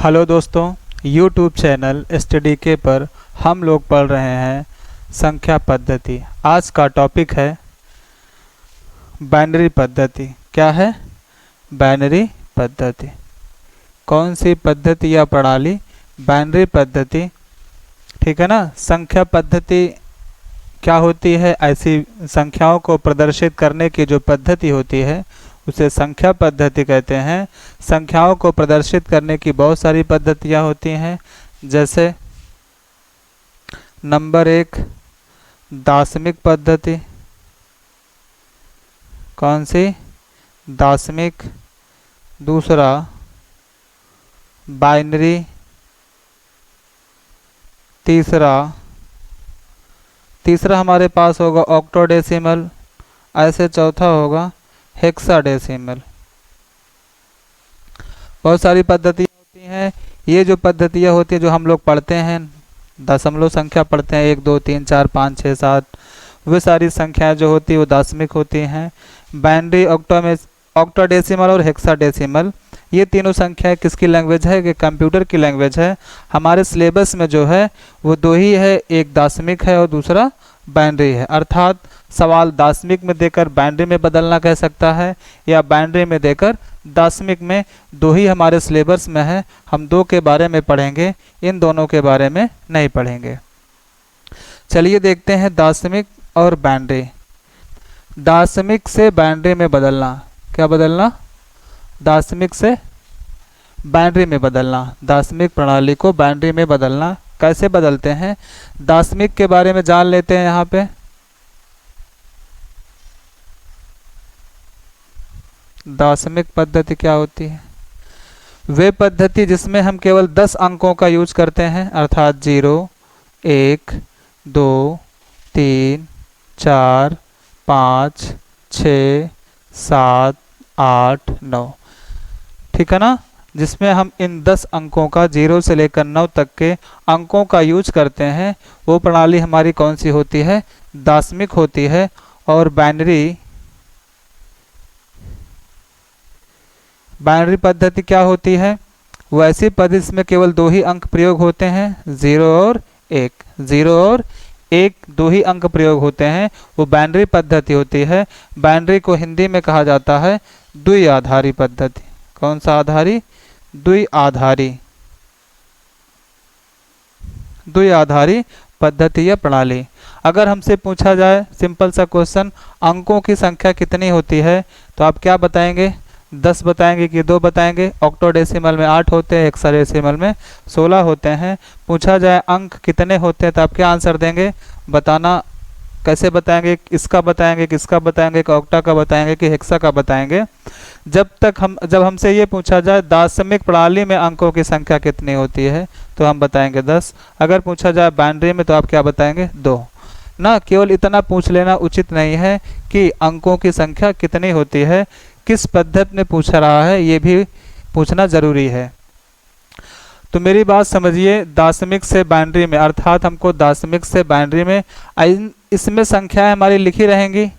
Hello दोस्तों, YouTube channel study के पर हम लोग पढ़ रहे हैं संख्या पद्धति। आज का टॉपिक है बाइनरी पद्धति। क्या है? बाइनरी पद्धति। कौन सी पद्धति या प्रणाली? बाइनरी पद्धति। ठीक है ना। संख्या पद्धति क्या होती है? ऐसी संख्याओं को प्रदर्शित करने की जो पद्धति होती है उसे संख्या पद्धति कहते हैं। संख्याओं को प्रदर्शित करने की बहुत सारी पद्धतियां होती हैं, जैसे नंबर 1 दाशमिक पद्धति। कौन सी? दाशमिक। दूसरा बाइनरी। तीसरा हमारे पास होगा ऑक्टोडेसिमल। ऐसे चौथा होगा हेक्साडेसिमल। बहुत सारी पद्धतियाँ होती हैं। ये जो पद्धतियाँ होती हैं जो हम लोग पढ़ते हैं, दशमलव संख्या पढ़ते हैं 1 2 3 4 5 6 7, वे सारी संख्याएं जो होती है वो दाशमिक होती हैं। बाइनरी, ऑक्टोडेसिमल और हेक्साडेसिमल, ये तीनों संख्याएं किसकी लैंग्वेज है? कि कंप्यूटर की लैंग्वेज है। हमारे सिलेबस में जो है वो दो ही है, एक दाशमिक है और दूसरा बाइनरी है। अर्थात सवाल दाशमिक में देकर बाइनरी में बदलना कह सकता है, या बाइनरी में देकर दाशमिक में। दो ही हमारे सिलेबस में है। हम दो के बारे में पढ़ेंगे, इन दोनों के बारे में नहीं पढ़ेंगे। चलिए देखते हैं दाशमिक और बाइनरी। दाशमिक से बाइनरी में बदलना। क्या बदलना? दाशमिक से बाइनरी में बदलना। दाशमिक प्रणाली को बाइनरी में बदलना। कैसे बदलते हैं? दाशमिक के बारे में जान लेते हैं। यहाँ पे दाशमिक पद्धति क्या होती है? वे पद्धति जिसमें हम केवल 10 अंकों का यूज करते हैं, अर्थात 0 1 2 3 4 5 6 7 8 9। ठीक है ना। जिसमें हम इन 10 अंकों का 0 से लेकर 9 तक के अंकों का यूज करते हैं, वो प्रणाली हमारी कौन सी होती है? दाशमिक होती है। और बाइनरी पद्धति क्या होती है? वो ऐसी पद्धति जिसमें केवल दो ही अंक प्रयोग होते हैं, 0 और 1। 0 और 1 दो ही अंक प्रयोग होते हैं, वो बाइनरी पद्धति होती है। बाइनरी को हिंदी में कहा जाता है द्विआधारी पद्धति। कौन सा आधारी? द्विआधारी पद्धति या प्रणाली। अगर हमसे पूछा जाए सिंपल सा क्वेश्चन, अंकों की संख्या कितनी होती है, तो आप क्या बताएंगे? 10 बताएंगे कि 2 बताएंगे? ऑक्टोडेसिमल में 8 होते हैं, हेक्साडेसिमल में 16 होते हैं। पूछा जाए अंक कितने होते हैं, तो आप क्या आंसर देंगे? बताना कैसे बताएंगे? इसका बताएंगे, किसका बताएंगे? कि ऑक्टा का बताएंगे कि हेक्सा का बताएंगे? जब हमसे ये पूछा जाए दाशमिक प्रणाली में अंकों की संख्या कितनी होती है, तो हम बताएंगे 10। अगर पूछा जाए बाइनरी में, तो आप क्या बताएंगे? 2 ना। केवल इतना पूछ लेना उचित नहीं है कि अंकों की संख्या कितनी होती है, किस पद्धति में पूछ रहा है ये भी पूछना जरूरी है। तो मेरी बात समझिए, दाशमिक से बाइनरी में, अर्थात हमको दाशमिक से बाइनरी में इसमें संख्याएं हमारी लिखी रहेंगी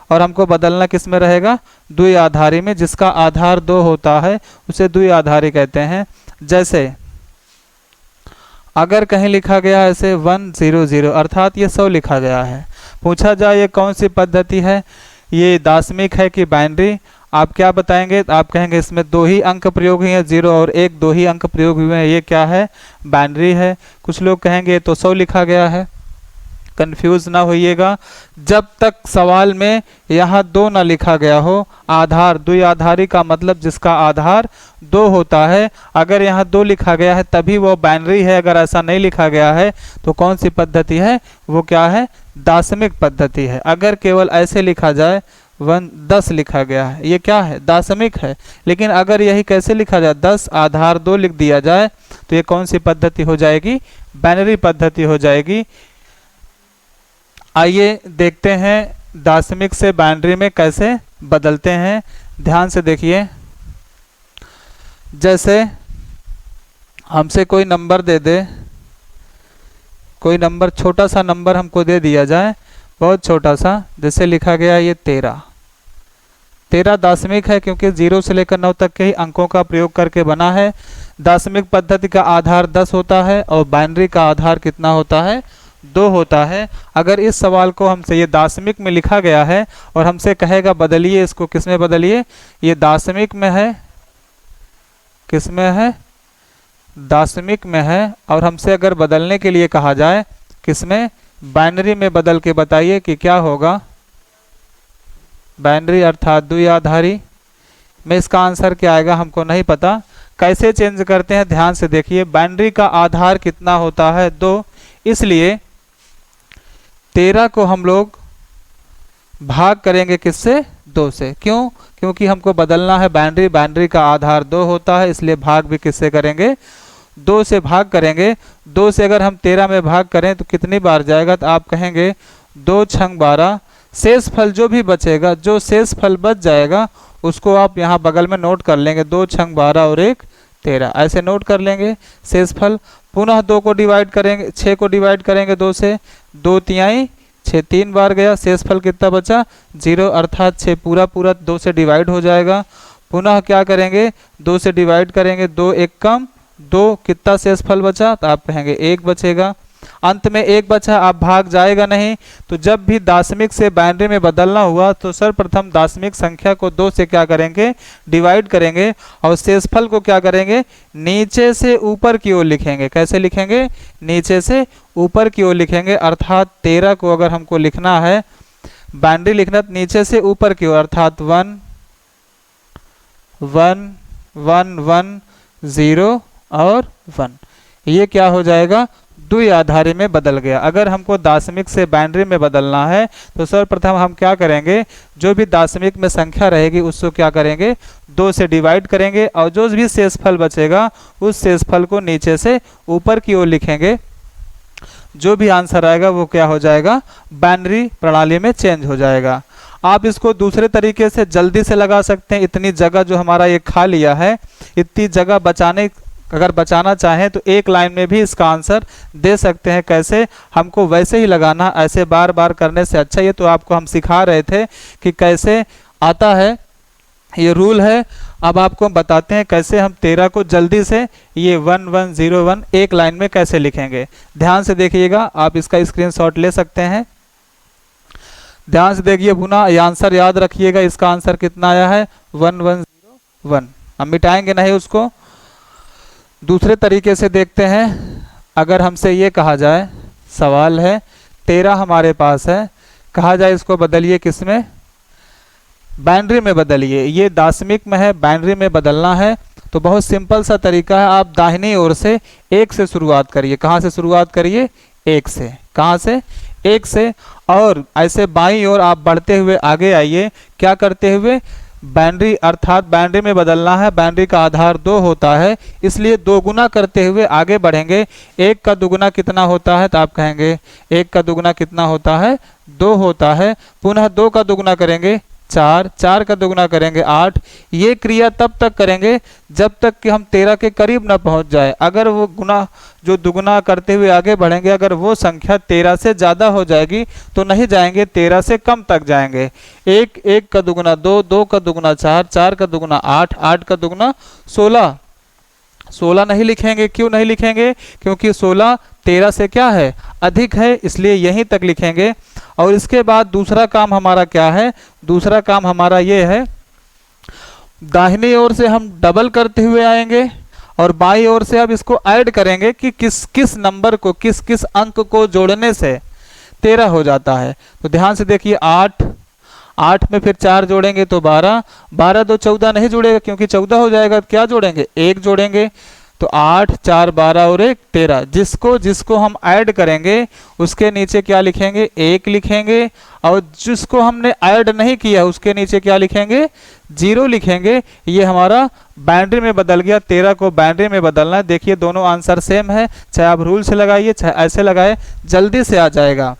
और हमको बदलना किस में रहेगा? द्विआधारी में। जिसका आधार 2 होता है उसे द्विआधारी कहते हैं। जैसे अगर कहीं लिखा गया है ऐसे 100, अर्थात ये 100 लिखा गया है। पूछा जाए ये कौन सी पद्धति है, ये दाशमिक है कि बाइनरी? आप क्या बताएंगे? आप कहेंगे इसमें 2 ही अंक प्रयोग हुए हैं, 0 और 1 2 ही अंक प्रयोग हुए हैं, ये क्या है? बाइनरी है। कुछ लोग कहेंगे तो 100 लिखा गया है। कंफ्यूज ना होइएगा, जब तक सवाल में यहाँ 2 ना लिखा गया हो। आधार द्विआधारी का मतलब जिसका आधार 2 होता है। अगर यहाँ 2 लिखा गया है तभी वो बाइनरी है। अगर ऐसा नहीं लिखा गया है तो कौन सी पद्धति है? वो क्या है? दाशमिक पद्धति है। अगर केवल ऐसे लिखा जाए 10 लिखा गया है, ये क्या है? दाशमिक है। लेकिन अगर यही कैसे लिखा जाए, 10 आधार 2 लिख दिया जाए, तो ये कौन सी पद्धति हो जाएगी? बाइनरी पद्धति हो जाएगी। आइए देखते हैं दाशमिक से बाइनरी में कैसे बदलते हैं। ध्यान से देखिए। जैसे हमसे कोई नंबर दे दे, कोई नंबर, छोटा सा नंबर हमको दे दिया जाए, बहुत छोटा सा, जैसे लिखा गया ये 13। 13 दाशमिक है क्योंकि 0 से लेकर 9 तक के ही अंकों का प्रयोग करके बना है। दशमिक पद्धति का आधार 10 होता है और बाइनरी का आधार कितना होता है, 2 होता है। अगर इस सवाल को हमसे ये दशमिक में लिखा गया है और हमसे कहेगा बदलिए इसको, किस में बदलिए, ये दशमिक में है, किस में है, दशमिक में है, और हमसे अगर बदलने के लिए कहा जाए किसमें, बाइनरी में बदल के बताइए कि क्या होगा, बाइनरी अर्थात द्विआधारी में इसका आंसर क्या आएगा हमको नहीं पता। कैसे चेंज करते हैं ध्यान से देखिए, बाइनरी का आधार कितना होता है, 2, इसलिए 13 को हम लोग भाग करेंगे किससे, 2 से। क्यों, क्योंकि हमको बदलना है बाइनरी, बाइनरी का आधार 2 होता है, इसलिए भाग भी किससे करेंगे, 2 से भाग करेंगे। 2 से अगर हम 13 में भाग करें तो कितनी बार जाएगा, तो आप कहेंगे 2 छंग 12, शेष फल जो भी बचेगा, जो शेष फल बच जाएगा उसको आप यहाँ बगल में नोट कर लेंगे, 2 छंग 12 और 1 13, ऐसे नोट कर लेंगे शेष फल। पुनः 2 को डिवाइड करेंगे, 6 को डिवाइड करेंगे 2 से, 2 तिहाई 6 3 बार गया, शेष फल कितना बचा, 0, अर्थात 6 पूरा पूरा 2 से डिवाइड हो जाएगा। पुनः क्या करेंगे, 2 से डिवाइड करेंगे, 2 1 कम 2, कितना शेष फल बचा, तो आप कहेंगे 1 बचेगा। अंत में 1 बचा, आप भाग जाएगा नहीं। तो जब भी दशमिक से बाइनरी में बदलना हुआ तो सर्वप्रथम दशमिक संख्या को 2 से क्या करेंगे, डिवाइड करेंगे, और शेषफल को क्या करेंगे, नीचे से ऊपर की ओर लिखेंगे। कैसे लिखेंगे, नीचे से ऊपर की ओर लिखेंगे, अर्थात 13 को अगर हमको लिखना है बाइनरी लिखना तो नीचे से ऊपर की ओर, अर्थात 1 1 1 1 0 और 1, ये क्या हो जाएगा, द्विआधारी में बदल गया। अगर हमको दशमिक से बाइनरी में बदलना है तो सर्वप्रथम हम क्या करेंगे, जो भी दशमिक में संख्या रहेगी उसको क्या करेंगे, 2 से डिवाइड करेंगे, और जो भी शेषफल बचेगा उस शेषफल को नीचे से ऊपर की ओर लिखेंगे। जो भी आंसर आएगा वो क्या हो जाएगा, बाइनरी प्रणाली में चेंज हो जाएगा। आप इसको दूसरे तरीके से जल्दी से लगा सकते हैं। इतनी जगह जो हमारा ये खा लिया है, इतनी जगह अगर बचाना चाहें तो एक लाइन में भी इसका आंसर दे सकते हैं। कैसे, हमको वैसे ही लगाना, ऐसे बार बार करने से अच्छा। ये तो आपको हम सिखा रहे थे कि कैसे आता है, ये रूल है। अब आपको हम बताते हैं कैसे हम 13 को जल्दी से ये 1 1 0 1 एक लाइन में कैसे लिखेंगे। ध्यान से देखिएगा, आप इसका स्क्रीनशॉट ले सकते हैं। ध्यान से देखिए पुनः, ये आंसर याद रखिएगा। इसका आंसर कितना आया है, 1 1 0 1। हम मिटाएंगे नहीं उसको। दूसरे तरीके से देखते हैं। अगर हमसे ये कहा जाए, सवाल है 13 हमारे पास है, कहा जाए इसको बदलिए किस में, बाइनरी में बदलिए। ये दशमिक में है, बाइनरी में बदलना है तो बहुत सिंपल सा तरीका है। आप दाहिनी ओर से 1 से शुरुआत करिए। कहाँ से शुरुआत करिए, 1 से। कहाँ से, 1 से। और ऐसे बाईं ओर आप बढ़ते हुए आगे आइए। क्या करते हुए, बाइनरी अर्थात बाइनरी में बदलना है। बाइनरी का आधार 2 होता है, इसलिए 2 गुना करते हुए आगे बढ़ेंगे। 1 का दुगुना कितना होता है, तो आप कहेंगे 1 का दुगुना कितना होता है, 2 होता है। पुनः 2 का दुगुना करेंगे 4, 4 का दुगुना करेंगे 8। ये क्रिया तब तक करेंगे जब तक कि हम 13 के करीब ना पहुंच जाए। अगर वो गुना जो दुगुना करते हुए आगे बढ़ेंगे, अगर वो संख्या 13 से ज़्यादा हो जाएगी तो नहीं जाएंगे, 13 से कम तक जाएंगे। 1, 1 का दुगुना 2, 2 का दुगुना 4, 4 का दुगुना 8, 8 का दुगुना 16। 16 नहीं लिखेंगे। क्यों नहीं लिखेंगे, क्योंकि 16 13 से क्या है, अधिक है, इसलिए यहीं तक लिखेंगे। और इसके बाद दूसरा काम हमारा क्या है, दूसरा काम हमारा ये है, दाहिनी ओर से हम डबल करते हुए आएंगे और बाईं ओर से अब इसको ऐड करेंगे कि किस किस नंबर को, किस किस अंक को जोड़ने से 13 हो जाता है। तो ध्यान से देखिए, 8, 8 में फिर 4 जोड़ेंगे तो 12, 12 2 14 नहीं जुड़ेगा क्योंकि 14 हो जाएगा। क्या जोड़ेंगे, 1 जोड़ेंगे। तो 8 4 12 और 1 13। जिसको जिसको हम ऐड करेंगे उसके नीचे क्या लिखेंगे, 1 लिखेंगे। और जिसको हमने ऐड नहीं किया उसके नीचे क्या लिखेंगे, 0 लिखेंगे। ये हमारा बाइनरी में बदल गया। 13 को बाइनरी में बदलना है। देखिए दोनों आंसर सेम है, चाहे आप रूल से लगाइए चाहे ऐसे लगाए, जल्दी से आ जाएगा।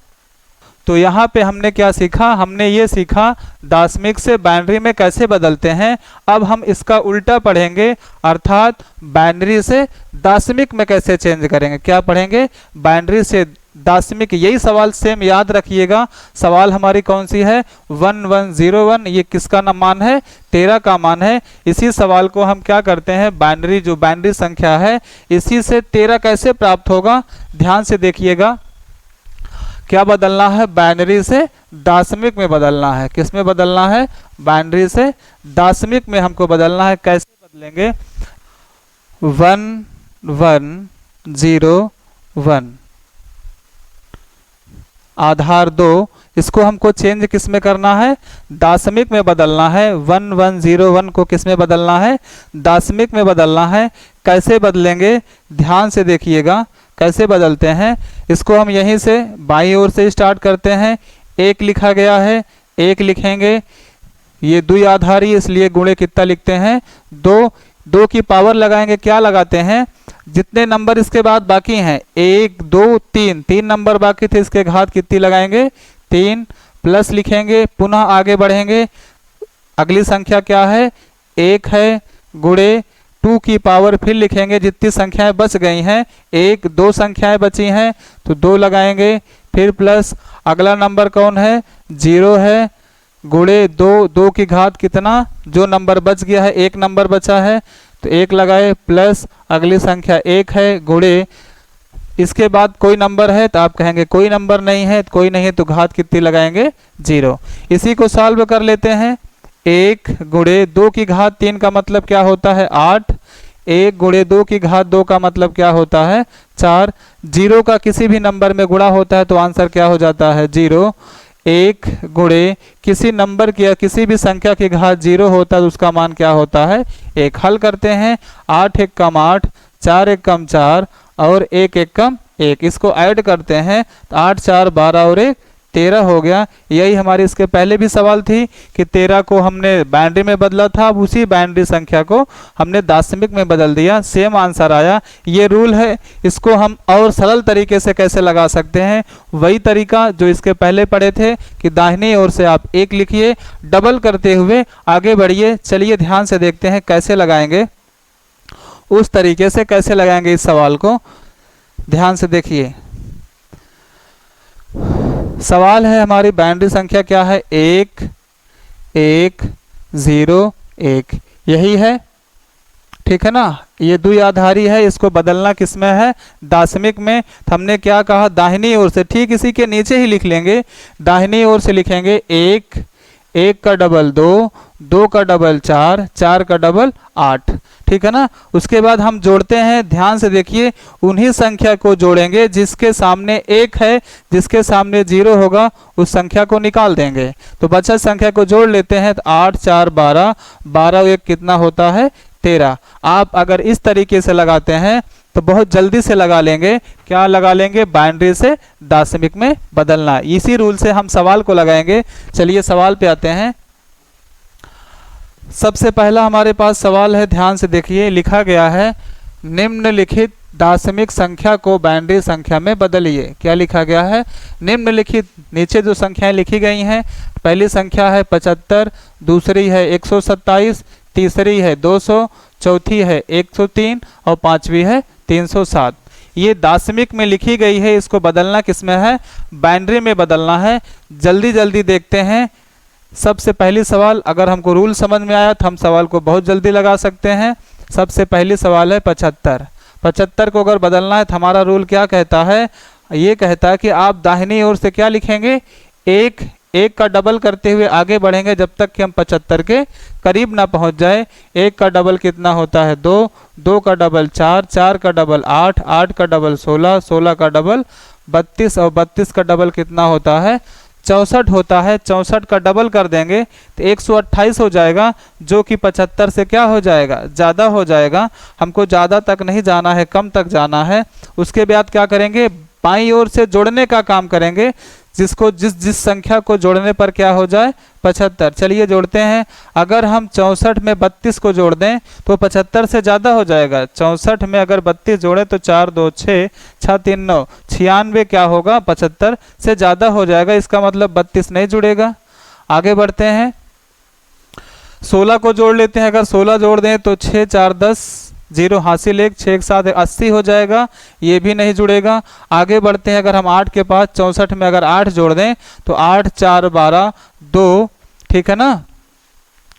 तो यहाँ पे हमने क्या सीखा, हमने ये सीखा दशमिक से बाइनरी में कैसे बदलते हैं। अब हम इसका उल्टा पढ़ेंगे, अर्थात बाइनरी से दशमिक में कैसे चेंज करेंगे। क्या पढ़ेंगे, बाइनरी से दाशमिक। यही सवाल सेम याद रखिएगा। सवाल हमारी कौन सी है 1101। ये किसका मान है 13 का मान है। इसी सवाल को हम क्या करते हैं बाइनरी, जो बाइनरी संख्या है इसी से 13 कैसे प्राप्त होगा, ध्यान से देखिएगा। क्या बदलना है, बाइनरी से दाशमिक में बदलना है। किस में बदलना है, बाइनरी से दाशमिक में हमको बदलना है। कैसे बदलेंगे 1101 आधार 2, इसको हमको चेंज किस में करना है, दाशमिक में बदलना है। 1101 को किस में बदलना है, दाशमिक में बदलना है। कैसे बदलेंगे, ध्यान से देखिएगा कैसे बदलते हैं। इसको हम यहीं से बाईं ओर से स्टार्ट करते हैं। 1 लिखा गया है, 1 लिखेंगे। ये द्विआधारी इसलिए गुणे कितना लिखते हैं 2। 2 की पावर लगाएंगे, क्या लगाते हैं, जितने नंबर इसके बाद बाकी हैं 1 2 3, 3 नंबर बाकी थे, इसके घात कितनी लगाएंगे 3, प्लस लिखेंगे। पुनः आगे बढ़ेंगे, अगली संख्या क्या है 1 है, गुणे 2 की पावर फिर लिखेंगे। जितनी संख्याएं बच गई हैं 1 2 संख्याएं बची हैं तो 2 लगाएंगे, फिर प्लस। अगला नंबर कौन है 0 है, गुणे 2, 2 की घात कितना, जो नंबर बच गया है 1 नंबर बचा है तो 1 लगाए, प्लस अगली संख्या 1 है, गुणे इसके बाद कोई नंबर है तो आप कहेंगे कोई नंबर नहीं है, तो कोई नहीं है तो घात कितनी लगाएंगे 0। इसी को सॉल्व कर लेते हैं। 1 गुणे 2 की घात 3 का मतलब क्या होता है 8। 1 गुणे 2 की घात 2 का मतलब क्या होता है 4। 0 का किसी भी नंबर में गुणा होता है तो आंसर क्या हो जाता है 0। 1 गुणे किसी नंबर की या किसी भी संख्या की घात 0 होता है तो उसका मान क्या होता है 1। हल करते हैं, 8 1 कम 8, 4 1 कम 4 और 1 1 कम 1। इसको ऐड करते हैं तो 8 4 12 और 1 13 हो गया। यही हमारी इसके पहले भी सवाल थी कि 13 को हमने बाइनरी में बदला था, अब उसी बाइनरी संख्या को हमने दाशमिक में बदल दिया, सेम आंसर आया। ये रूल है। इसको हम और सरल तरीके से कैसे लगा सकते हैं, वही तरीका जो इसके पहले पढ़े थे कि दाहिनी ओर से आप 1 लिखिए, डबल करते हुए आगे बढ़िए। चलिए ध्यान से देखते हैं कैसे लगाएंगे, उस तरीके से कैसे लगाएंगे इस सवाल को। ध्यान से देखिए, सवाल है हमारी बाइनरी संख्या क्या है 1 1 0 1, यही है, ठीक है ना। ये द्विआधारी है, इसको बदलना किसमें है दाशमिक में। तो हमने क्या कहा दाहिनी ओर से, ठीक इसी के नीचे ही लिख लेंगे, दाहिनी ओर से लिखेंगे 1 1 का डबल 2, 2 का डबल 4, 4 का डबल 8, ठीक है ना। उसके बाद हम जोड़ते हैं, ध्यान से देखिए, उन्हीं संख्या को जोड़ेंगे जिसके सामने 1 है, जिसके सामने 0 होगा उस संख्या को निकाल देंगे। तो बचा संख्या को जोड़ लेते हैं तो 8 4 12, 12 1 कितना होता है 13। आप अगर इस तरीके से लगाते हैं तो बहुत जल्दी से लगा लेंगे। क्या लगा लेंगे, बाइनरी से दाशमिक में बदलना। इसी रूल से हम सवाल को लगाएंगे। चलिए सवाल पे आते हैं। सबसे पहला हमारे पास सवाल है, ध्यान से देखिए, लिखा गया है निम्नलिखित दाशमिक संख्या को बाइनरी संख्या में बदलिए। क्या लिखा गया है, निम्नलिखित, नीचे जो संख्याएं लिखी गई हैं, पहली संख्या है 75, दूसरी है 127, तीसरी है 200, चौथी है 103 और पांचवी है 307। ये दाशमिक में लिखी गई है, इसको बदलना किसमें है, बाइनरी में बदलना है। जल्दी जल्दी देखते हैं। सबसे पहली सवाल, अगर हमको रूल समझ में आया तो हम सवाल को बहुत जल्दी लगा सकते हैं। सबसे पहली सवाल है 75। 75 को अगर बदलना है तो हमारा रूल क्या कहता है, ये कहता है कि आप दाहिनी ओर से क्या लिखेंगे, 1 1 का डबल करते हुए आगे बढ़ेंगे जब तक कि हम 75 के करीब ना पहुंच जाए। 1 का डबल कितना होता है 2, 2 का डबल 4, 4 का डबल 8, 8 का डबल 16, 16 का डबल 32 और 32 का डबल कितना होता है 64 होता है। 64 का डबल कर देंगे तो 128 हो जाएगा, जो कि 75 से क्या हो जाएगा, ज़्यादा हो जाएगा। हमको ज़्यादा तक नहीं जाना है, कम तक जाना है। उसके बाद क्या करेंगे, बाईं ओर से जोड़ने का काम करेंगे, जिसको जिस संख्या को जोड़ने पर क्या हो जाए 75। चलिए जोड़ते हैं। अगर हम 64 में 32 को जोड़ दें तो 75 से ज़्यादा हो जाएगा। 64 में अगर 32 जोड़े तो 4 2 6, 6 3 9, 96 क्या होगा 75 से ज़्यादा हो जाएगा। इसका मतलब 32 नहीं जुड़ेगा। आगे बढ़ते हैं, 16 को जोड़ लेते हैं। अगर 16 जोड़ दें तो 6 4 10, जीरो हासिल एक, 6 के साथ 80 हो जाएगा, ये भी नहीं जुड़ेगा। आगे बढ़ते हैं, अगर हम 8 के पास 64 में अगर 8 जोड़ दें तो 8 4 12 2, ठीक है ना,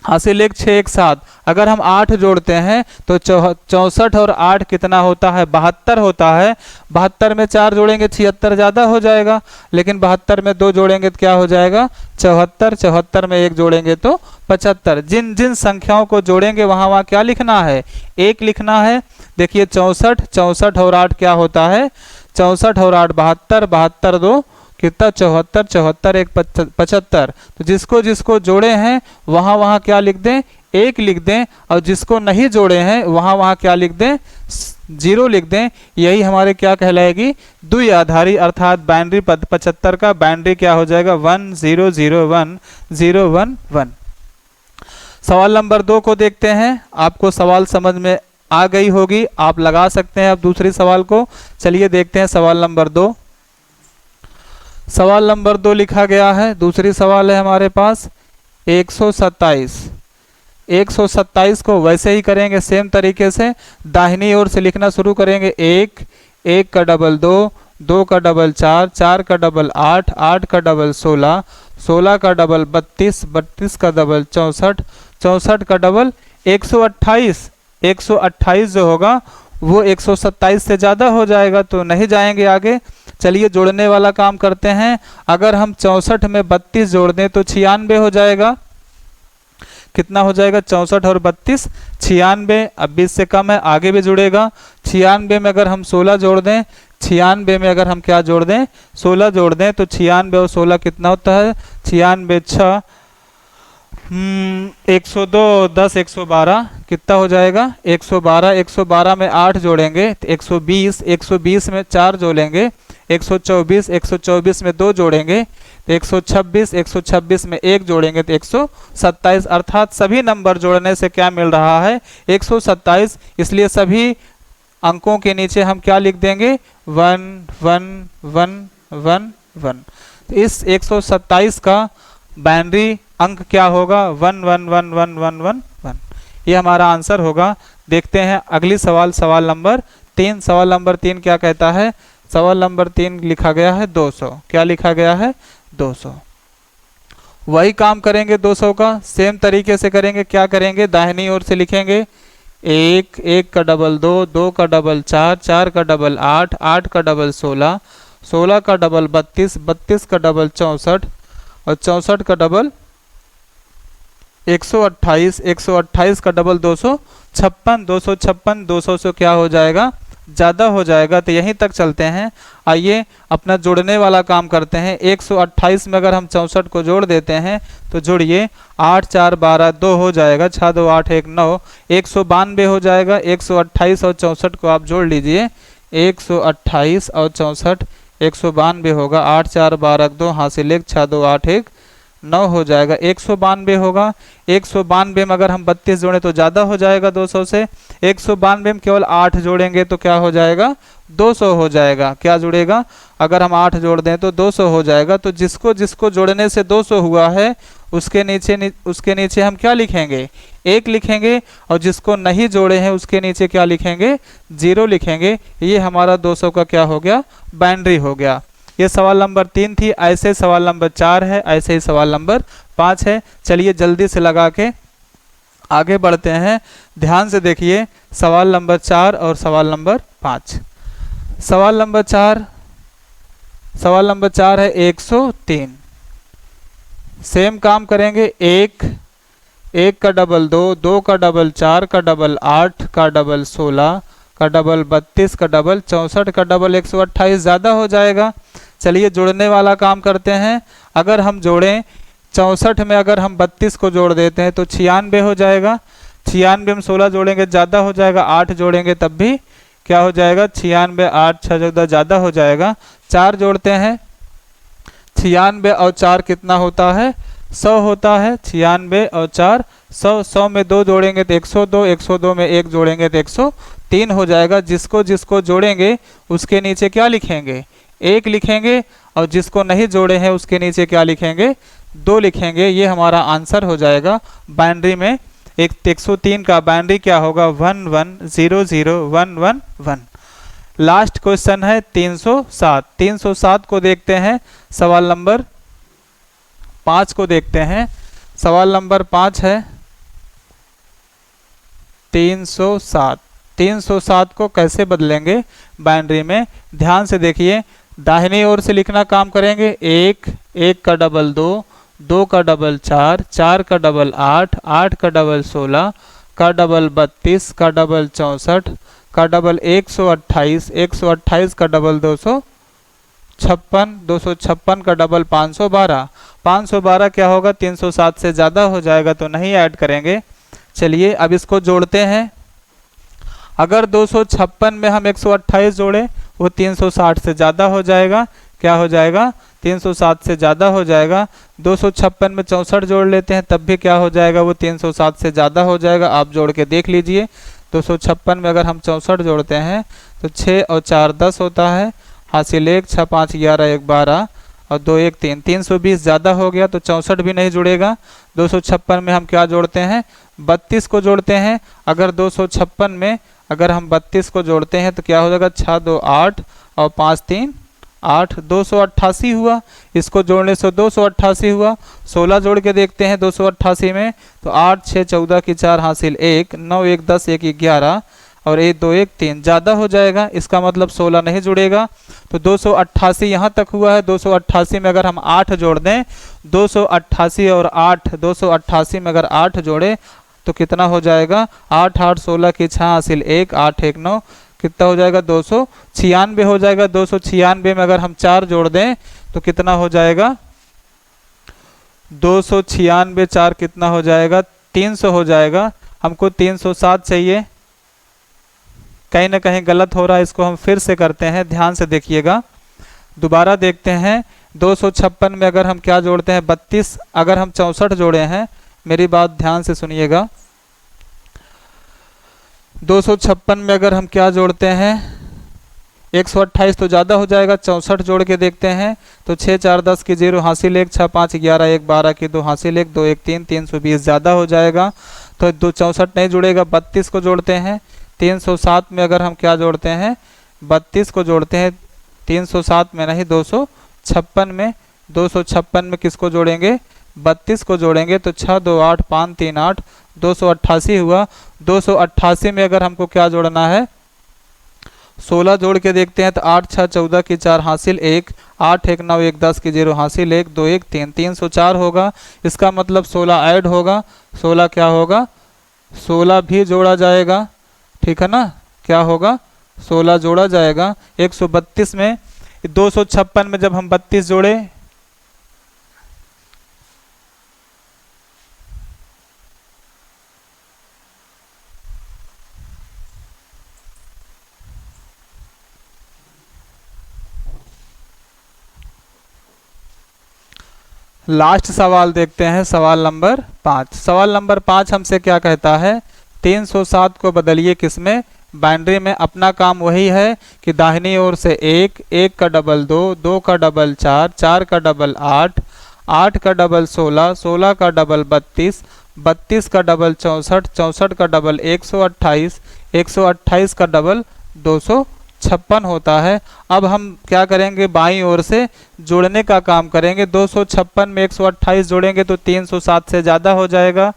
हासिल एक, 6 एक साथ। अगर हम 8 जोड़ते हैं तो 64 और 8 कितना होता है, 72 होता है। 72 में 4 जोड़ेंगे 76 ज़्यादा हो जाएगा, लेकिन 72 में 2 जोड़ेंगे तो क्या हो जाएगा 74, 74 में 1 जोड़ेंगे तो 75। जिन जिन संख्याओं को जोड़ेंगे वहाँ वहाँ क्या लिखना है, 1 लिखना है। देखिए 64, 64 और 8 क्या होता है, 64 और 8 72, 72 2 कितना 74, 74 एक 75। तो जिसको जिसको जोड़े हैं वहाँ वहाँ क्या लिख दें, 1 लिख दें, और जिसको नहीं जोड़े हैं वहाँ वहाँ क्या लिख दें, 0 लिख दें। यही हमारे क्या कहलाएगी, द्विआधारी अर्थात बाइनरी 75 का बाइनरी क्या हो जाएगा 1 0 0 1 0 1 1। सवाल नंबर 2 को देखते हैं। आपको सवाल समझ में आ गई होगी, आप लगा सकते हैं अब दूसरी सवाल को। चलिए देखते हैं सवाल नंबर 2। सवाल नंबर 2 लिखा गया है, दूसरी सवाल है हमारे पास 127। 127 को वैसे ही करेंगे सेम तरीके से, दाहिनी ओर से लिखना शुरू करेंगे। 1 1 का डबल 2, 2 का डबल 4, 4 का डबल 8, 8 का डबल 16, 16 का डबल 32, 32 का डबल 64, 64 का डबल 128। 128 जो होगा वो 127 से ज़्यादा हो जाएगा, तो नहीं जाएंगे आगे। चलिए जोड़ने वाला काम करते हैं। अगर हम 64 में 32 जोड़ दें तो 96 हो जाएगा। कितना हो जाएगा, 64 और 32 96। अब 20 से कम है, आगे भी जुड़ेगा। 96 में अगर हम 16 जोड़ दें, 96 में अगर हम क्या जोड़ दें, 16 जोड़ दें तो 96 और 16 कितना होता है, 96 6 102 10 112 कितना हो जाएगा 112। 112 में 8 जोड़ेंगे तो 120, 120 में 4 जोड़ेंगे 124, 124 में 2 जोड़ेंगे तो 126, 126 में 1 जोड़ेंगे तो 127। अर्थात सभी नंबर जोड़ने से क्या मिल रहा है 127। इसलिए सभी अंकों के नीचे हम क्या लिख देंगे 1 1 1 1 1। तो इस 127 का बाइनरी अंक क्या होगा 1 1 1 1 1 1 1। ये हमारा आंसर होगा। देखते हैं अगली सवाल, सवाल नंबर 3। सवाल नंबर 3 क्या कहता है, सवाल नंबर 3 लिखा गया है 200। क्या लिखा गया है 200। वही काम करेंगे 200 का सेम तरीके से करेंगे। क्या करेंगे, दाहिनी ओर से लिखेंगे 1 1 का डबल 2, 2 का डबल 4, 4 का डबल 8, 8 का डबल 16, 16 का डबल 32, 32 का डबल 64 और 64 का डबल 128, 128 का डबल 256, 256 200 से क्या हो जाएगा ज़्यादा हो जाएगा। तो यहीं तक चलते हैं। आइए अपना जोड़ने वाला काम करते हैं। 128 में अगर हम 64 को जोड़ देते हैं तो जोड़िए 8 4 12 2 हो जाएगा, 6 2 8 1 9, 192 हो जाएगा। 128 और 64 को आप जोड़ लीजिए, 128 और 64 192 होगा। 8 4 12 2 हासिल 1, 6 2 8 1 9 हो जाएगा, 192 होगा। 192 में अगर हम 32 जोड़ें तो ज़्यादा हो जाएगा 200 से। 192 में केवल 8 जोड़ेंगे तो क्या हो जाएगा 200 हो जाएगा। क्या जुड़ेगा, अगर हम 8 जोड़ दें तो 200 हो जाएगा। तो जिसको जिसको जोड़ने से 200 हुआ है उसके नीचे हम क्या लिखेंगे 1 लिखेंगे, और जिसको नहीं जोड़े हैं उसके नीचे क्या लिखेंगे 0 लिखेंगे। ये हमारा 200 का क्या हो गया बाइनरी हो गया। ये सवाल नंबर 3 थी। ऐसे सवाल नंबर 4 है, ऐसे ही सवाल नंबर 5 है। चलिए जल्दी से लगा के आगे बढ़ते हैं। ध्यान से देखिए सवाल नंबर 4 और सवाल नंबर 5। सवाल नंबर 4 है 103। सेम काम करेंगे। 1 का डबल 2, 2 का डबल 4 का डबल 8 का डबल 16 का डबल 32 का डबल 64 का डबल 128 ज़्यादा हो जाएगा। चलिए जोड़ने वाला काम करते हैं। अगर हम जोड़ें 64 में अगर हम 32 को जोड़ देते हैं तो 96 हो जाएगा। 96 में 16 जोड़ेंगे ज़्यादा हो जाएगा, 8 जोड़ेंगे तब भी क्या हो जाएगा 96 8 6 14 ज़्यादा हो जाएगा। 4 जोड़ते हैं, 96 और 4 कितना होता है 100 होता है। 96 और 4 100, 100 में 2 जोड़ेंगे तो 102, 102 में 1 जोड़ेंगे तो 103 हो जाएगा। जिसको जिसको जोड़ेंगे उसके नीचे क्या लिखेंगे 1 लिखेंगे, और जिसको नहीं जोड़े हैं उसके नीचे क्या लिखेंगे 2 लिखेंगे। ये हमारा आंसर हो जाएगा बाइनरी में 103 का बाइनरी क्या होगा 11001111। लास्ट क्वेश्चन है 307। 307 को देखते हैं, सवाल नंबर 5 को देखते हैं। सवाल नंबर 5 है 307। 307 को कैसे बदलेंगे बाइनरी में, ध्यान से देखिए। दाहिनी ओर से लिखना काम करेंगे, 1, 1 का डबल 2, 2 का डबल 4, 4 का डबल 8, 8 का डबल 16, का डबल 32, का डबल 64, का डबल 128, 128 का डबल 256, 256 का डबल 512। 512 क्या होगा, 307 से ज़्यादा हो जाएगा तो नहीं ऐड करेंगे। चलिए अब इसको जोड़ते हैं। अगर 256 में हम 128 जोड़े वो 360 से ज़्यादा हो जाएगा। क्या हो जाएगा, 307 से ज़्यादा हो जाएगा। 256 में 64 जोड़ लेते हैं तब भी क्या हो जाएगा, वो 307 से ज़्यादा हो जाएगा। आप जोड़ के देख लीजिए। 256 में अगर हम 64 जोड़ते हैं तो 6 और 4 10 होता है, हासिल 1, 6 5 11 1 12 और 2 1 3, 320 ज़्यादा हो गया तो 64 भी नहीं जुड़ेगा। 256 में हम क्या जोड़ते हैं, 32 को जोड़ते हैं। अगर 256 में अगर हम 32 को जोड़ते हैं तो क्या हो जाएगा, 6 2 8 और 5 3 8, 288 हुआ। इसको जोड़ने से 288 हुआ। 16 जोड़ के देखते हैं 288 में तो 8 6 14 की 4 हासिल 1, 9 1 10 1 11 और 1 2 1 3 ज़्यादा हो जाएगा। इसका मतलब 16 नहीं जुड़ेगा। तो 288 यहाँ तक हुआ है। 288 में अगर हम 8 जोड़ दें, 288 और 8, 288 में अगर 8 जोड़े तो कितना हो जाएगा, 8 8 16 की 6 हासिल 1, 8 1 9 कितना हो जाएगा, 296 हो जाएगा। 296 में अगर हम 4 जोड़ दें तो कितना हो जाएगा, 296 4 कितना हो जाएगा, 300 हो जाएगा। हमको 307 चाहिए, कहीं ना कहीं गलत हो रहा है। इसको हम फिर से करते हैं, ध्यान से देखिएगा। दोबारा देखते हैं। 256 में अगर हम क्या जोड़ते हैं, 32। अगर हम 64 जोड़े हैं, मेरी बात ध्यान से सुनिएगा। 256 में अगर हम क्या जोड़ते हैं, 128 तो ज़्यादा हो जाएगा। 64 जोड़ के देखते हैं तो 6 4 10 की 0 हासिल 1, 6 5 11 1 12 की 2 हासिल 1, 2 1 3, 320 ज़्यादा हो जाएगा तो 264 नहीं जुड़ेगा। 32 को जोड़ते हैं। 307 में अगर हम क्या जोड़ते हैं, 32 को जोड़ते हैं। 307 में नहीं, 256 में। 256 में किसको जोड़ेंगे, 32 को जोड़ेंगे तो 6 2 8 5 3 8, 288 हुआ। 288 में अगर हमको क्या जोड़ना है, 16 जोड़ के देखते हैं तो 8 6 14 की 4 हासिल 1, 8 1 9 1 10 की 0 हासिल 1, 2 1 3, 304 होगा। इसका मतलब 16 ऐड होगा। 16 क्या होगा, 16 भी जोड़ा जाएगा, ठीक है ना। क्या होगा, 16 जोड़ा जाएगा। 132 में 256 में जब हम 32 जोड़े, लास्ट सवाल देखते हैं, सवाल नंबर 5। सवाल नंबर 5 हमसे क्या कहता है, 307 को बदलिए किसमें, बाइनरी में। अपना काम वही है कि दाहिनी ओर से 1, 1 का डबल 2, 2 का डबल 4, 4 का डबल 8, 8 का डबल 16, 16 का डबल 32, 32 का डबल 64, 64 का डबल 128, 128 का डबल 256 होता है। अब हम क्या करेंगे, बाईं ओर से जोड़ने का काम करेंगे। 256 में 128 जोड़ेंगे तो 307 से ज़्यादा हो जाएगा।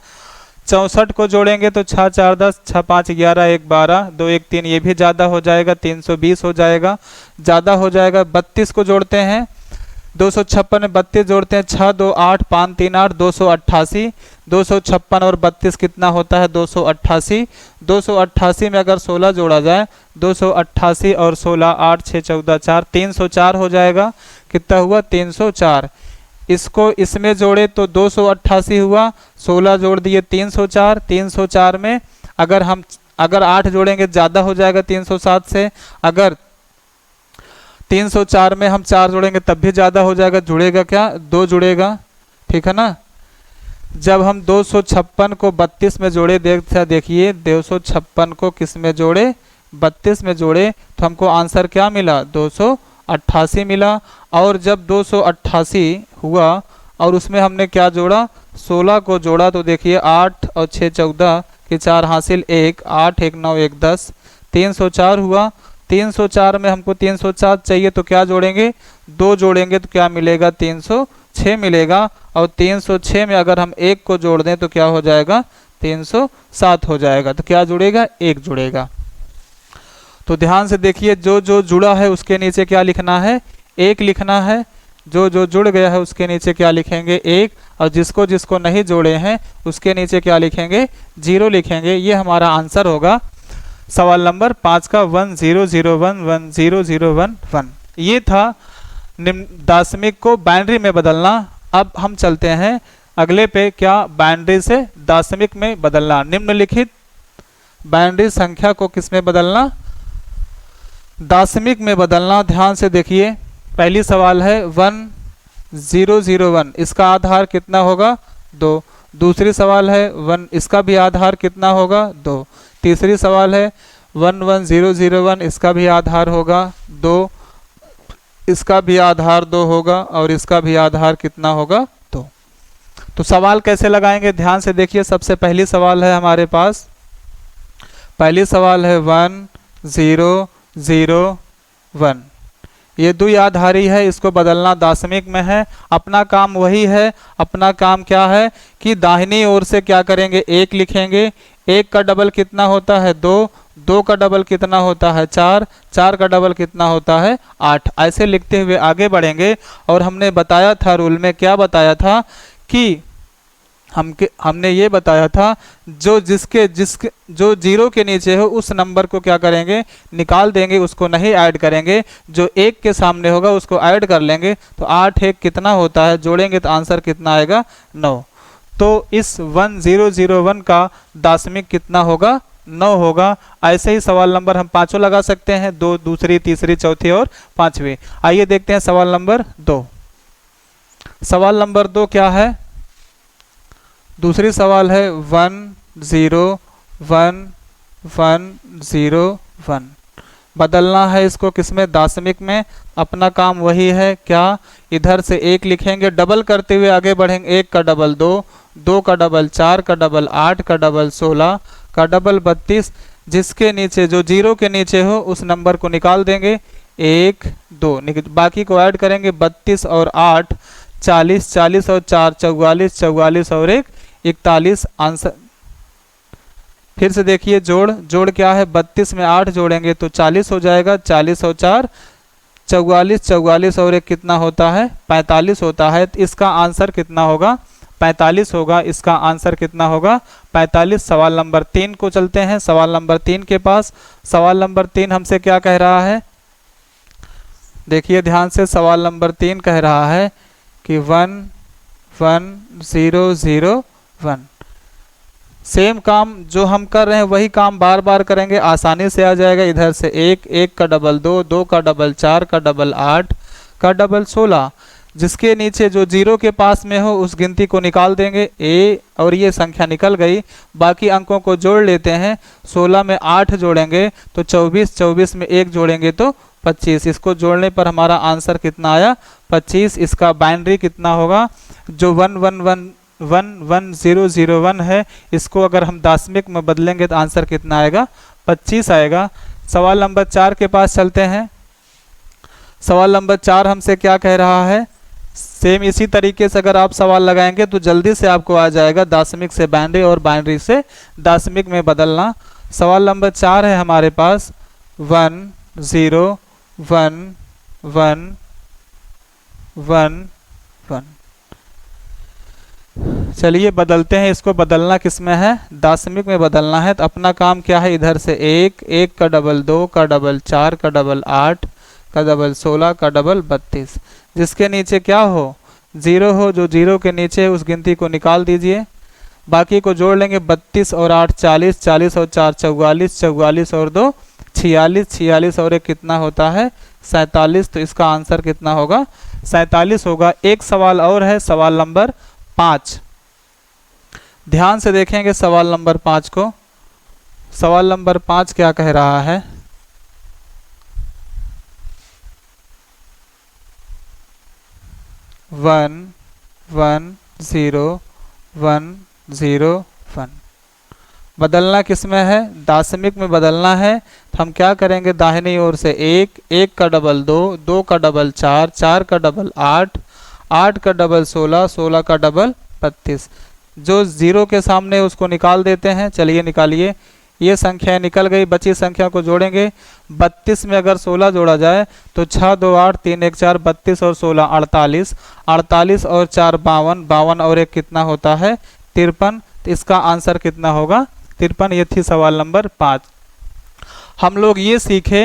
64 को जोड़ेंगे तो 6 4 10, 6 5 11 1 12, 2 1 3 ये भी ज़्यादा हो जाएगा, 320 हो जाएगा, ज़्यादा हो जाएगा। 32 को जोड़ते हैं, 256 में 32 जोड़ते हैं, 6 2 8 5 3 8, 288। 256 और 32 कितना होता है, 288। 288 में अगर 16 जोड़ा जाए, 288 और 16 8 6 14 4, 304 हो जाएगा। कितना हुआ, 304। इसको इसमें जोड़े तो 288 हुआ, 16 जोड़ दिए 304। 304 में अगर 8 जोड़ेंगे ज़्यादा हो जाएगा 307 से। अगर 304 में हम 4 जोड़ेंगे तब भी ज़्यादा हो जाएगा। जुड़ेगा क्या, 2 जुड़ेगा, ठीक है ना। जब हम 256 को 32 में जोड़े, देखिए 256 को किस में जोड़े, 32 में जोड़े तो हमको आंसर क्या मिला, 288 मिला। और जब 288 हुआ और उसमें हमने क्या जोड़ा, 16 को जोड़ा तो देखिए 8 और 6 14 के 4 हासिल 1, 8 1 9 1 10, 304 हुआ। 304 में हमको 304 चाहिए तो क्या जोड़ेंगे, 2 जोड़ेंगे तो क्या मिलेगा, 306 मिलेगा। और 306 में अगर हम 1 को जोड़ दें तो क्या हो जाएगा, 307 हो जाएगा। तो क्या जुड़ेगा, 1 जुड़ेगा। तो ध्यान से देखिए, जो जो जुड़ा है उसके नीचे क्या लिखना है, 1 लिखना है। जो जो जुड़ गया है उसके नीचे क्या लिखेंगे, 1। और जिसको जिसको नहीं जोड़े हैं उसके नीचे क्या लिखेंगे, 0 लिखेंगे। ये हमारा आंसर होगा सवाल नंबर 5 का 1001100111। ये था दाशमिक को बाइनरी में बदलना। अब हम चलते हैं अगले पे, क्या बाइनरी से दाशमिक में बदलना। निम्नलिखित बाइनरी संख्या को किस में बदलना, दाशमिक में बदलना। ध्यान से देखिए, पहली सवाल है 1001, इसका आधार कितना होगा, 2। दूसरी सवाल है 1, इसका भी आधार कितना होगा, 2। तीसरी सवाल है 11001, इसका भी आधार होगा 2, इसका भी आधार 2 होगा और इसका भी आधार कितना होगा, 2। तो सवाल कैसे लगाएंगे, ध्यान से देखिए। सबसे पहली सवाल है हमारे पास, पहली सवाल है 1001, ये द्विआधारी है, इसको बदलना दाशमिक में है। अपना काम वही है, अपना काम क्या है कि दाहिनी ओर से क्या करेंगे, 1 लिखेंगे। 1 का डबल कितना होता है, 2। 2 का डबल कितना होता है, 4। 4 का डबल कितना होता है, 8। ऐसे लिखते हुए आगे बढ़ेंगे। और हमने बताया था, रूल में क्या बताया था कि हमने ये बताया था, जो जिसके जो 0 के नीचे हो उस नंबर को क्या करेंगे, निकाल देंगे, उसको नहीं ऐड करेंगे। जो 1 के सामने होगा उसको ऐड कर लेंगे। तो 8 1 कितना होता है, जोड़ेंगे तो आंसर कितना आएगा, 9। तो इस 1001 का दाशमिक कितना होगा, 9 होगा। ऐसे ही सवाल नंबर हम पांचों लगा सकते हैं, 2, दूसरी, तीसरी, चौथी और पांचवी। आइए देखते हैं सवाल नंबर 2। सवाल नंबर 2 क्या है, दूसरी सवाल है 101101, बदलना है इसको किसमें, दाशमिक में। अपना काम वही है, क्या, इधर से 1 लिखेंगे, डबल करते हुए आगे बढ़ेंगे। 1 का डबल 2, 2 का डबल 4 का डबल 8 का डबल 16 का डबल 32। जिसके नीचे, जो 0 के नीचे हो उस नंबर को निकाल देंगे। 1 2, बाकी को ऐड करेंगे। 32 और 8 40, 40 और 4 44, 44 और 1 41। आंसर फिर से देखिए, जोड़ क्या है, 32 में 8 जोड़ेंगे तो 40 हो जाएगा। 40 और 4 44, 44 और 1 कितना होता है, 45 होता है। तो इसका आंसर कितना होगा, 45 होगा। इसका आंसर कितना होगा, 45। सवाल नंबर 3 को चलते हैं, सवाल नंबर 3 के पास। सवाल नंबर 3 हमसे क्या कह रहा है, देखिए ध्यान से। सवाल नंबर 3 कह रहा है कि 11001, सेम काम जो हम कर रहे हैं वही काम बार बार करेंगे, आसानी से आ जाएगा। इधर से 1, 1 का डबल 2, 2 का डबल 4 का डबल 8 का डबल 16। जिसके नीचे जो 0 के पास में हो उस गिनती को निकाल देंगे, ए, और ये संख्या निकल गई। बाकी अंकों को जोड़ लेते हैं। 16 में 8 जोड़ेंगे तो 24, 24 में 1 जोड़ेंगे तो 25। इसको जोड़ने पर हमारा आंसर कितना आया, 25। इसका बाइनरी कितना होगा, जो 11001 है, इसको अगर हम दाशमिक में बदलेंगे तो आंसर कितना आएगा, 25 आएगा। सवाल नंबर 4 के पास चलते हैं। सवाल नंबर 4 हमसे क्या कह रहा है, सेम इसी तरीके से अगर आप सवाल लगाएंगे तो जल्दी से आपको आ जाएगा, दाशमिक से बाइनरी और बाइनरी से दाशमिक में बदलना। सवाल नंबर 4 है हमारे पास 101111। चलिए बदलते हैं इसको। बदलना किस में है, दाशमिक में बदलना है। तो अपना काम क्या है, इधर से 1, 1 का डबल 2 का डबल 4 का डबल 8 का डबल 16 का डबल 32। जिसके नीचे क्या हो, 0 हो, जो 0 के नीचे है उस गिनती को निकाल दीजिए। बाकी को जोड़ लेंगे। 32 और 8 40, 40 और 4 44, 44 और 2 46, 46 और 1 कितना होता है, 47। तो इसका आंसर कितना होगा, 47 होगा। एक सवाल और है, सवाल नंबर 5। ध्यान से देखेंगे सवाल नंबर 5 को। सवाल नंबर 5 क्या कह रहा है, 11001, 1 0 1। बदलना किस में है? दशमिक में बदलना है। तो हम क्या करेंगे, दाहिनी ओर से 1, 1 का डबल 2, 2 का डबल 4, 4 का डबल 8, 8 का डबल 16, 16 का डबल 32। जो जीरो के सामने उसको निकाल देते हैं। चलिए निकालिए, ये संख्या निकल गई। बची संख्या को जोड़ेंगे। 32 में अगर 16 जोड़ा जाए तो 6 2 8 3 1 4, 32 और 16 48, 48 और 4 52, 52 और 1 कितना होता है? 53। तो इसका आंसर कितना होगा? 53। ये थी सवाल नंबर 5। हम लोग ये सीखे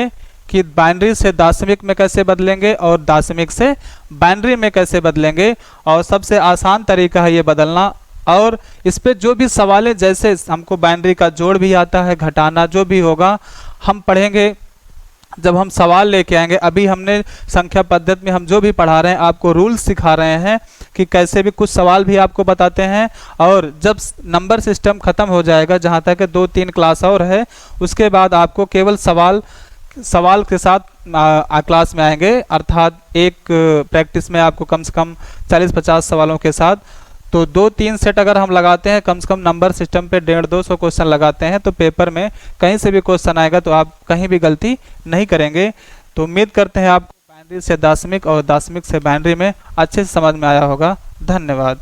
कि बाइनरी से दशमिक में कैसे बदलेंगे और दशमिक से बाइनरी में कैसे बदलेंगे, और सबसे आसान तरीका है ये बदलना। और इस पे जो भी सवाल है, जैसे हमको बाइनरी का जोड़ भी आता है, घटाना जो भी होगा हम पढ़ेंगे जब हम सवाल लेके आएंगे। अभी हमने संख्या पद्धति में हम जो भी पढ़ा रहे हैं आपको रूल्स सिखा रहे हैं कि कैसे भी, कुछ सवाल भी आपको बताते हैं। और जब नंबर सिस्टम खत्म हो जाएगा, जहाँ तक 2-3 क्लास और है, उसके बाद आपको केवल सवाल के साथ क्लास में आएंगे। अर्थात एक प्रैक्टिस में आपको कम से कम 40-50 सवालों के साथ, तो 2-3 सेट अगर हम लगाते हैं, कम से कम नंबर सिस्टम पे 150-200 क्वेश्चन लगाते हैं, तो पेपर में कहीं से भी क्वेश्चन आएगा तो आप कहीं भी गलती नहीं करेंगे। तो उम्मीद करते हैं आपको बाइनरी से दशमिक और दशमिक से बाइनरी में अच्छे से समझ में आया होगा। धन्यवाद।